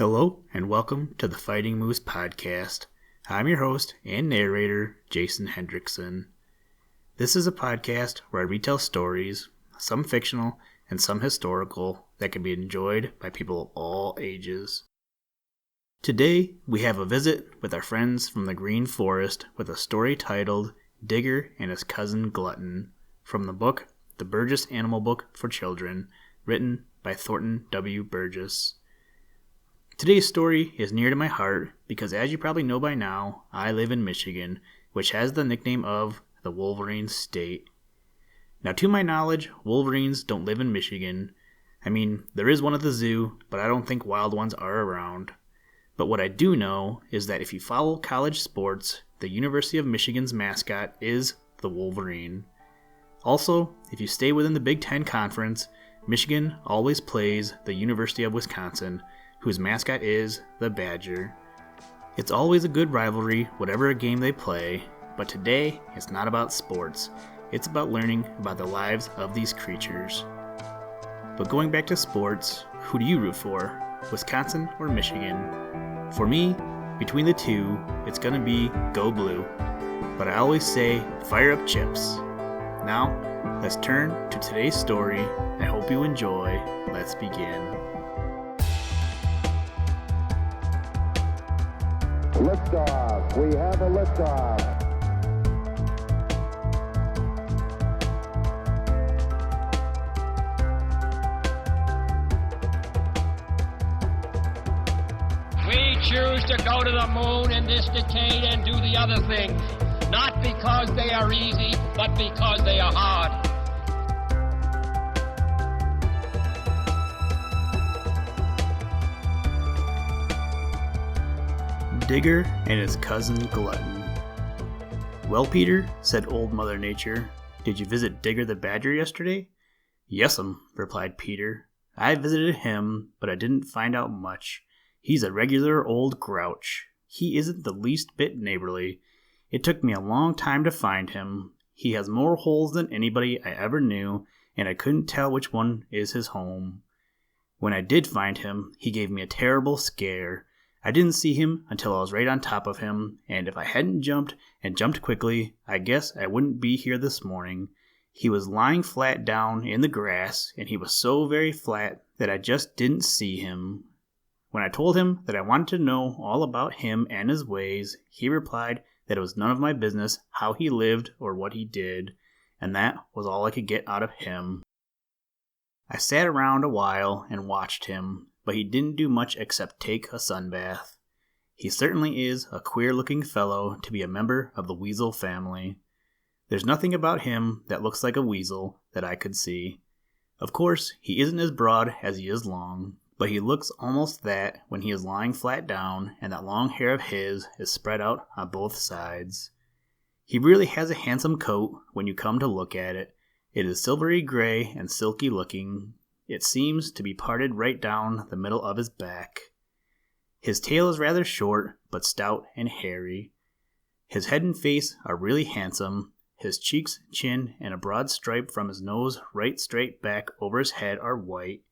Hello and welcome to the Fighting Moose podcast. I'm your host and narrator, Jason Hendrickson. This is a podcast where I retell stories, some fictional and some historical, that can be enjoyed by people of all ages. Today, we have a visit with our friends from the Green Forest with a story titled Digger and His Cousin Glutton, from the book The Burgess Animal Book for Children, written by Thornton W. Burgess. Today's story is near to my heart because, as you probably know by now, I live in Michigan, which has the nickname of the Wolverine State. Now, to my knowledge, Wolverines don't live in Michigan. I mean, there is one at the zoo, but I don't think wild ones are around. But what I do know is that if you follow college sports, the University of Michigan's mascot is the Wolverine. Also, if you stay within the Big Ten Conference, Michigan always plays the University of Wisconsin, whose mascot is the Badger. It's always a good rivalry, whatever game they play, but today it's not about sports. It's about learning about the lives of these creatures. But going back to sports, who do you root for? Wisconsin or Michigan? For me, between the two, it's gonna be Go Blue. But I always say, fire up chips. Now, let's turn to today's story. I hope you enjoy. Let's begin. Liftoff. We have a liftoff. We choose to go to the moon in this decade and do the other things, not because they are easy, but because they are hard. Digger and his cousin Glutton. Well, Peter, said Old Mother Nature, did you visit Digger the Badger yesterday? Yes'm, replied Peter. I visited him, but I didn't find out much. He's a regular old grouch. He isn't the least bit neighborly. It took me a long time to find him. He has more holes than anybody I ever knew, and I couldn't tell which one is his home. When I did find him, he gave me a terrible scare. I didn't see him until I was right on top of him, and if I hadn't jumped quickly, I guess I wouldn't be here this morning. He was lying flat down in the grass, and he was so very flat that I just didn't see him. When I told him that I wanted to know all about him and his ways, he replied that it was none of my business how he lived or what he did, and that was all I could get out of him. I sat around a while and watched him, but he didn't do much except take a sunbath. He certainly is a queer-looking fellow to be a member of the weasel family. There's nothing about him that looks like a weasel that I could see. Of course, he isn't as broad as he is long, but he looks almost that when he is lying flat down and that long hair of his is spread out on both sides. He really has a handsome coat when you come to look at it. It is silvery gray and silky looking. It seems to be parted right down the middle of his back. His tail is rather short, but stout and hairy. His head and face are really handsome. His cheeks, chin, and a broad stripe from his nose right straight back over his head are white.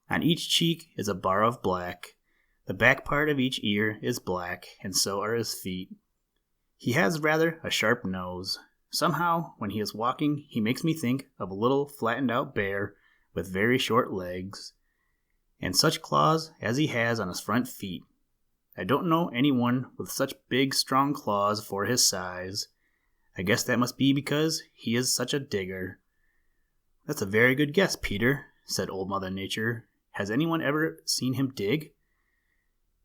On each cheek is a bar of black. The back part of each ear is black, and so are his feet. He has rather a sharp nose. Somehow, when he is walking, he makes me think of a little flattened-out bear with very short legs, and such claws as he has on his front feet. I don't know anyone with such big, strong claws for his size. I guess that must be because he is such a digger. That's a very good guess, Peter, said Old Mother Nature. Has anyone ever seen him dig?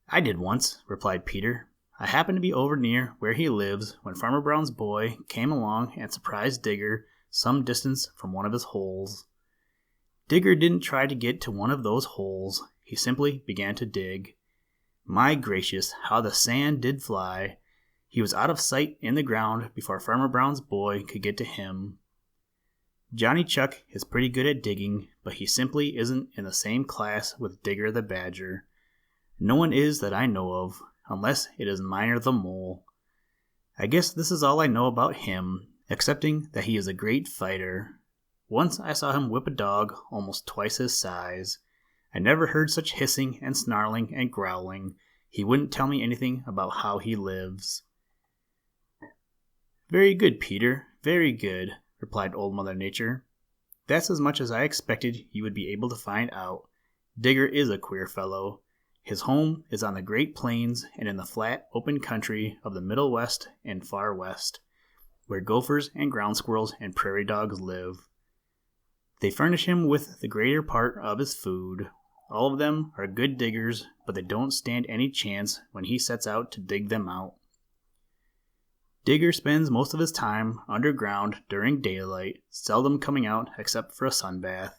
I did once, replied Peter. I happened to be over near where he lives when Farmer Brown's boy came along and surprised Digger some distance from one of his holes. Digger didn't try to get to one of those holes. He simply began to dig. My gracious, how the sand did fly. He was out of sight in the ground before Farmer Brown's boy could get to him. Johnny Chuck is pretty good at digging, but he simply isn't in the same class with Digger the Badger. No one is that I know of, unless it is Miner the Mole. I guess this is all I know about him, excepting that he is a great fighter. Once I saw him whip a dog almost twice his size. I never heard such hissing and snarling and growling. He wouldn't tell me anything about how he lives." "Very good, Peter, very good," replied Old Mother Nature. "That's as much as I expected you would be able to find out. Digger is a queer fellow. His home is on the Great Plains and in the flat, open country of the Middle West and Far West, where gophers and ground squirrels and prairie dogs live. They furnish him with the greater part of his food. All of them are good diggers, but they don't stand any chance when he sets out to dig them out. Digger spends most of his time underground during daylight, seldom coming out except for a sunbath.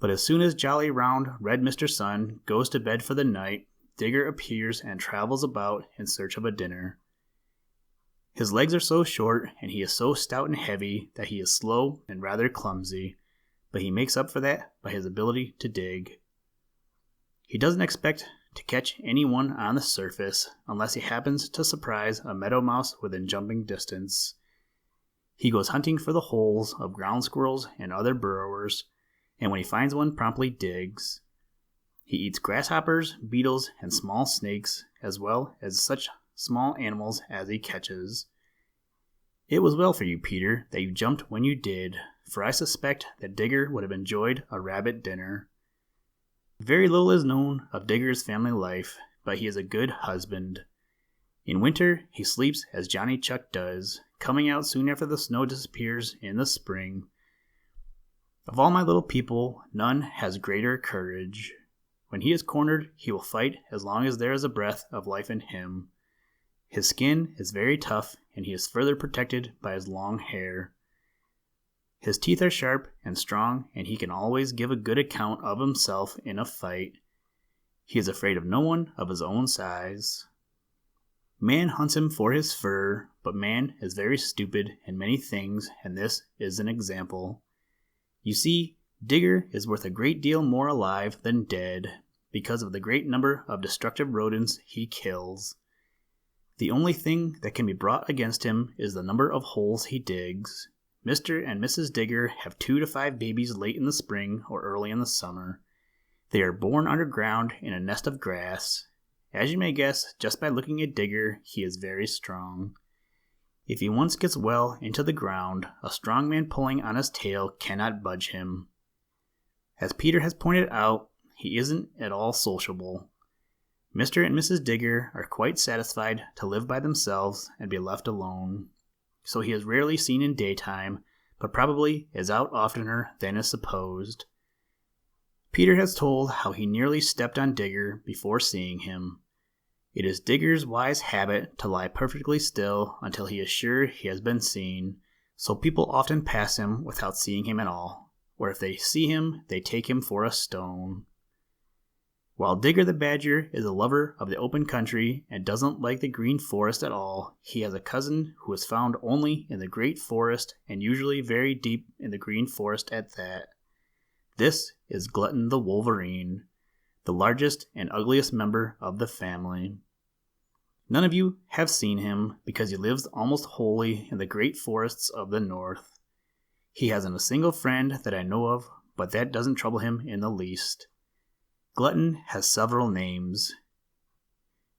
But as soon as jolly round red Mr. Sun goes to bed for the night, Digger appears and travels about in search of a dinner. His legs are so short and he is so stout and heavy that he is slow and rather clumsy, but he makes up for that by his ability to dig. He doesn't expect to catch anyone on the surface unless he happens to surprise a meadow mouse within jumping distance. He goes hunting for the holes of ground squirrels and other burrowers, and when he finds one, promptly digs. He eats grasshoppers, beetles, and small snakes, as well as such small animals as he catches. It was well for you, Peter, that you jumped when you did, for I suspect that Digger would have enjoyed a rabbit dinner. Very little is known of Digger's family life, but he is a good husband. In winter, he sleeps as Johnny Chuck does, coming out soon after the snow disappears in the spring. Of all my little people, none has greater courage. When he is cornered, he will fight as long as there is a breath of life in him. His skin is very tough, and he is further protected by his long hair. His teeth are sharp and strong, and he can always give a good account of himself in a fight. He is afraid of no one of his own size. Man hunts him for his fur, but man is very stupid in many things, and this is an example. You see, Digger is worth a great deal more alive than dead, because of the great number of destructive rodents he kills. The only thing that can be brought against him is the number of holes he digs. Mr. and Mrs. Digger have 2 to 5 babies late in the spring or early in the summer. They are born underground in a nest of grass. As you may guess, just by looking at Digger, he is very strong. If he once gets well into the ground, a strong man pulling on his tail cannot budge him. As Peter has pointed out, he isn't at all sociable. Mr. and Mrs. Digger are quite satisfied to live by themselves and be left alone, so he is rarely seen in daytime, but probably is out oftener than is supposed. Peter has told how he nearly stepped on Digger before seeing him. It is Digger's wise habit to lie perfectly still until he is sure he has been seen, so people often pass him without seeing him at all, or if they see him, they take him for a stone. While Digger the Badger is a lover of the open country and doesn't like the green forest at all, he has a cousin who is found only in the great forest and usually very deep in the green forest at that. This is Glutton the Wolverine, the largest and ugliest member of the family. None of you have seen him because he lives almost wholly in the great forests of the north. He hasn't a single friend that I know of, but that doesn't trouble him in the least. Glutton has several names.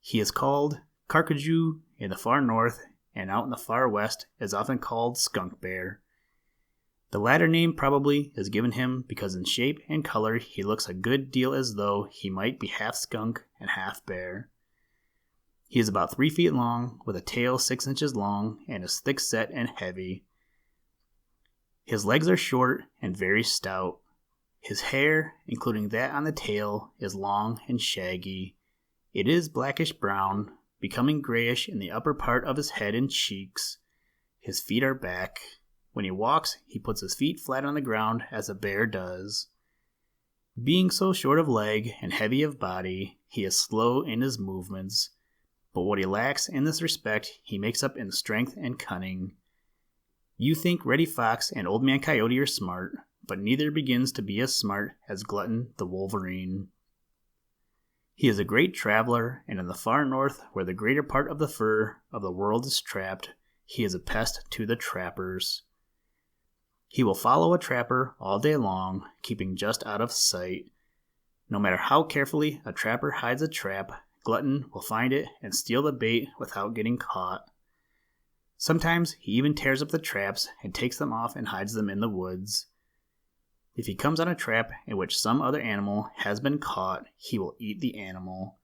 He is called Carcajou in the far north, and out in the far west is often called Skunk Bear. The latter name probably is given him because in shape and color he looks a good deal as though he might be half skunk and half bear. He is about 3 feet long, with a tail 6 inches long, and is thick-set and heavy. His legs are short and very stout. His hair, including that on the tail, is long and shaggy. It is blackish-brown, becoming grayish in the upper part of his head and cheeks. His feet are back. When he walks, he puts his feet flat on the ground as a bear does. Being so short of leg and heavy of body, he is slow in his movements, but what he lacks in this respect he makes up in strength and cunning. You think Reddy Fox and Old Man Coyote are smart, but neither begins to be as smart as Glutton the Wolverine. He is a great traveler, and in the far north, where the greater part of the fur of the world is trapped, he is a pest to the trappers. He will follow a trapper all day long, keeping just out of sight. No matter how carefully a trapper hides a trap, Glutton will find it and steal the bait without getting caught. Sometimes he even tears up the traps and takes them off and hides them in the woods. If he comes on a trap in which some other animal has been caught, he will eat the animal.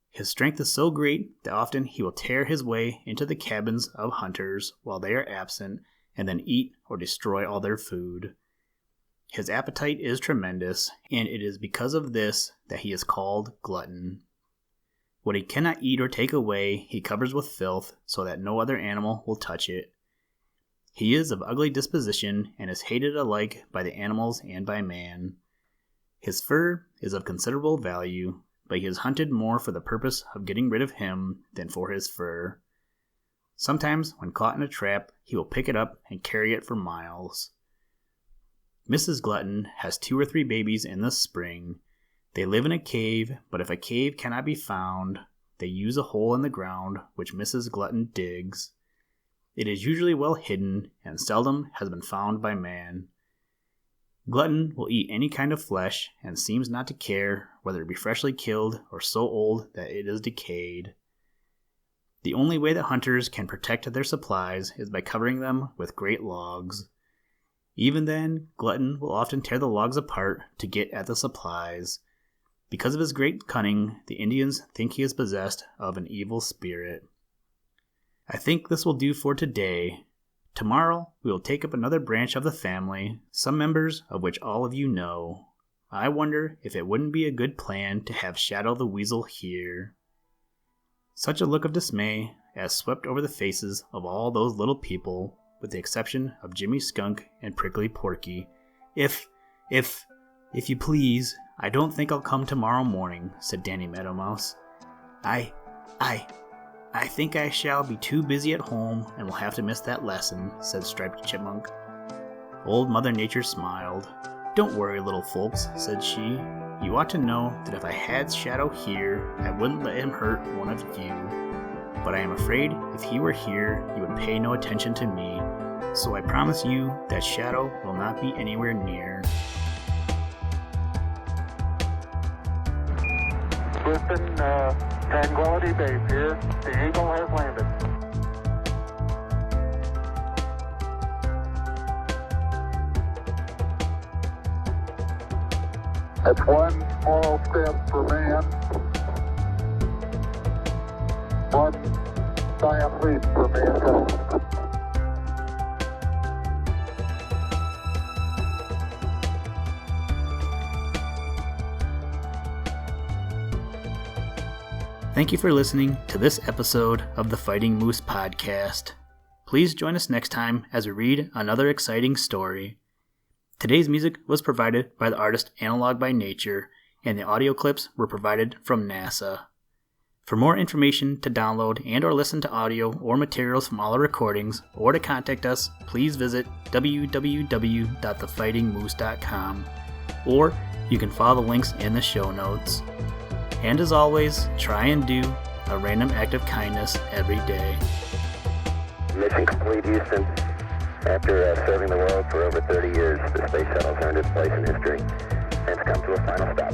His strength is so great that often he will tear his way into the cabins of hunters while they are absent and then eat or destroy all their food. His appetite is tremendous, and it is because of this that he is called Glutton. What he cannot eat or take away, he covers with filth so that no other animal will touch it. He is of ugly disposition and is hated alike by the animals and by man. His fur is of considerable value, but he is hunted more for the purpose of getting rid of him than for his fur. Sometimes, when caught in a trap, he will pick it up and carry it for miles. Mrs. Glutton has 2 or 3 babies in the spring. They live in a cave, but if a cave cannot be found, they use a hole in the ground which Mrs. Glutton digs. It is usually well hidden and seldom has been found by man. Glutton will eat any kind of flesh and seems not to care whether it be freshly killed or so old that it is decayed. The only way that hunters can protect their supplies is by covering them with great logs. Even then, Glutton will often tear the logs apart to get at the supplies. Because of his great cunning, the Indians think he is possessed of an evil spirit. I think this will do for today. Tomorrow, we will take up another branch of the family, some members of which all of you know. I wonder if it wouldn't be a good plan to have Shadow the Weasel here. Such a look of dismay as swept over the faces of all those little people, with the exception of Jimmy Skunk and Prickly Porky. If you please, I don't think I'll come tomorrow morning, said Danny Meadow Mouse. I think I shall be too busy at home and will have to miss that lesson, said Striped Chipmunk. Old Mother Nature smiled. Don't worry, little folks, said she. You ought to know that if I had Shadow here, I wouldn't let him hurt one of you. But I am afraid if he were here, he would pay no attention to me, so I promise you that Shadow will not be anywhere near. Listen, Tranquility Base here. The Eagle has landed. That's one small step for man, one giant leap for mankind. Thank you for listening to this episode of the Fighting Moose Podcast. Please join us next time as we read another exciting story. Today's music was provided by the artist Analog by Nature, and the audio clips were provided from NASA. For more information to download and or listen to audio or materials from all our recordings, or to contact us, please visit www.thefightingmoose.com, or you can follow the links in the show notes. And as always, try and do a random act of kindness every day. Mission complete, Houston. After serving the world for over 30 years, the space shuttle's earned its place in history and it's come to a final stop.